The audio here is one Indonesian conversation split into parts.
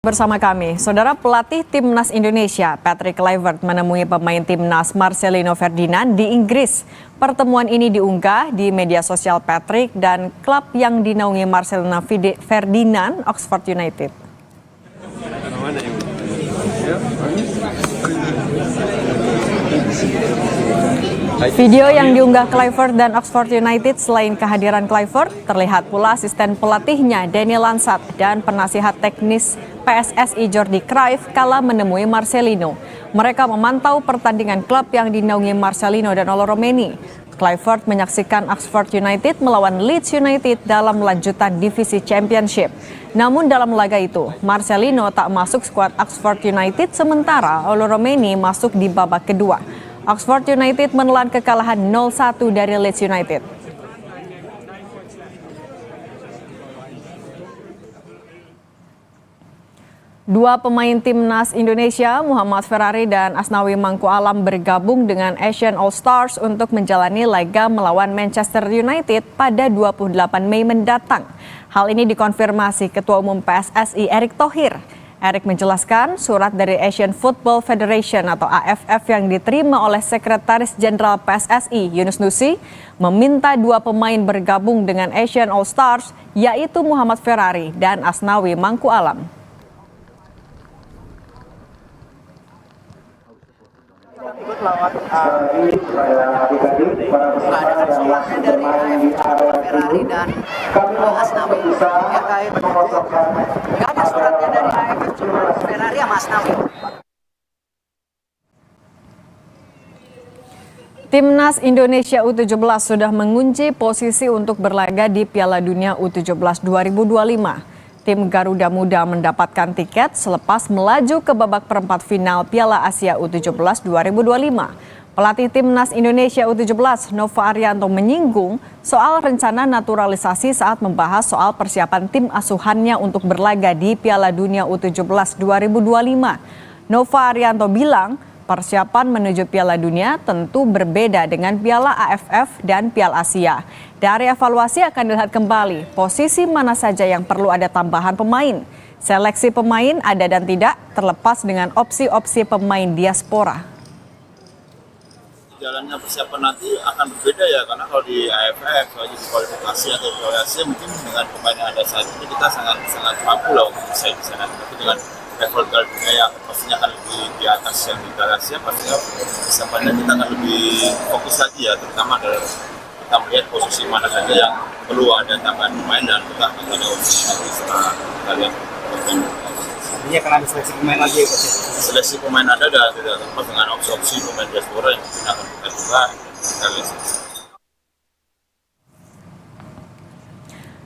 Bersama kami, saudara pelatih Timnas Indonesia Patrick Kluivert menemui pemain Timnas Marcelino Ferdinand di Inggris. Pertemuan ini diunggah di media sosial Patrick dan klub yang dinaungi Marcelino Ferdinand, Oxford United. Video yang diunggah Kluivert dan Oxford United, selain kehadiran Kluivert, terlihat pula asisten pelatihnya Daniel Lansat dan penasihat teknis PSSI Jordi Cruyff kala menemui Marcelino. Mereka memantau pertandingan klub yang dinaungi Marcelino dan Olo Romeni. Kluivert menyaksikan Oxford United melawan Leeds United dalam lanjutan divisi Championship. Namun dalam laga itu, Marcelino tak masuk skuad Oxford United, sementara Olo Romeni masuk di babak kedua. Oxford United menelan kekalahan 0-1 dari Leeds United. Dua pemain Timnas Indonesia, Muhammad Ferrari dan Asnawi Mangku Alam, bergabung dengan Asian All Stars untuk menjalani laga melawan Manchester United pada 28 Mei mendatang. Hal ini dikonfirmasi Ketua Umum PSSI Erick Thohir. Erick menjelaskan surat dari Asian Football Federation atau AFF yang diterima oleh Sekretaris Jenderal PSSI Yunus Nusi meminta dua pemain bergabung dengan Asian All Stars, yaitu Muhammad Ferrari dan Asnawi Mangku Alam. Ikut lawan ada suratnya dari Ferrari dan Asnawi terkait nggak ada suratnya dari AFF, cuma Ferrari sama Asnawi. Timnas Indonesia U17 sudah mengunci posisi untuk berlaga di Piala Dunia U17 2025. Tim Garuda Muda mendapatkan tiket selepas melaju ke babak perempat final Piala Asia U17 2025. Pelatih Timnas Indonesia U17 Nova Arianto menyinggung soal rencana naturalisasi saat membahas soal persiapan tim asuhannya untuk berlaga di Piala Dunia U17 2025. Nova Arianto bilang persiapan menuju Piala Dunia tentu berbeda dengan Piala AFF dan Piala Asia. Dari evaluasi akan dilihat kembali posisi mana saja yang perlu ada tambahan pemain. Seleksi pemain ada dan tidak terlepas dengan opsi-opsi pemain diaspora. Jalannya persiapan nanti akan berbeda ya, karena kalau di AFF lagi di kualifikasi atau Piala Asia mungkin dengan pemain yang ada saat ini kita sangat mampu lah untuk bersaing di sana. Tapi dengan level Piala Dunia yang pastinya akan lebih di atas yang di Piala Asia, pastinya persiapannya kita akan lebih fokus lagi ya, terutama dalam kita melihat posisi mana saja yang perlu ada tambahan pemain dan kita akan ada opsi nanti setelah kita lihat. Ini akan ada seleksi pemain lagi ya, Coach? Seleksi pemain ada dan tidak terlepas dengan opsi-opsi pemain diaspora yang mungkin akan kita coba kita lihat.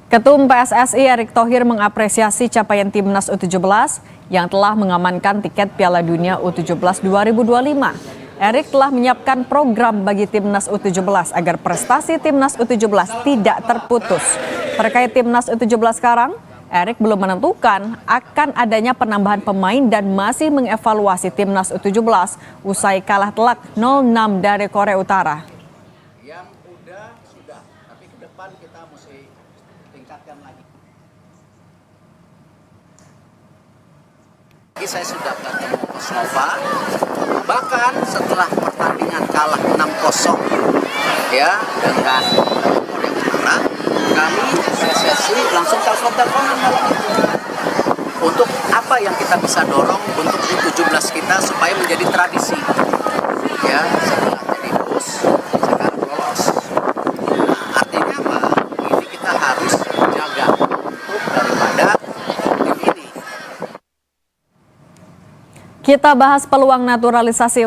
Ketum PSSI Erick Thohir mengapresiasi capaian Timnas U17 yang telah mengamankan tiket Piala Dunia U17 2025. Erick telah menyiapkan program bagi Timnas U17 agar prestasi Timnas U17 tidak terputus. Terkait Timnas U17 sekarang, Erick belum menentukan akan adanya penambahan pemain dan masih mengevaluasi Timnas U17 usai kalah telak 0-6 dari Korea Utara. Yang sudah, tapi ke depan kita mesti tingkatkan lagi. Saya sudah bertemu Coach Nova, bahkan setelah pertandingan kalah 6-0 ya dengan Korea Utara, kami PSSI langsung telepon-teleponan malam itu untuk apa yang kita bisa dorong untuk U17 kita supaya menjadi tradisi ya, setelah jadi host sekarang lolos. Artinya apa? Ini kita harus jaga untuk daripada tim ini. Kita bahas peluang naturalisasi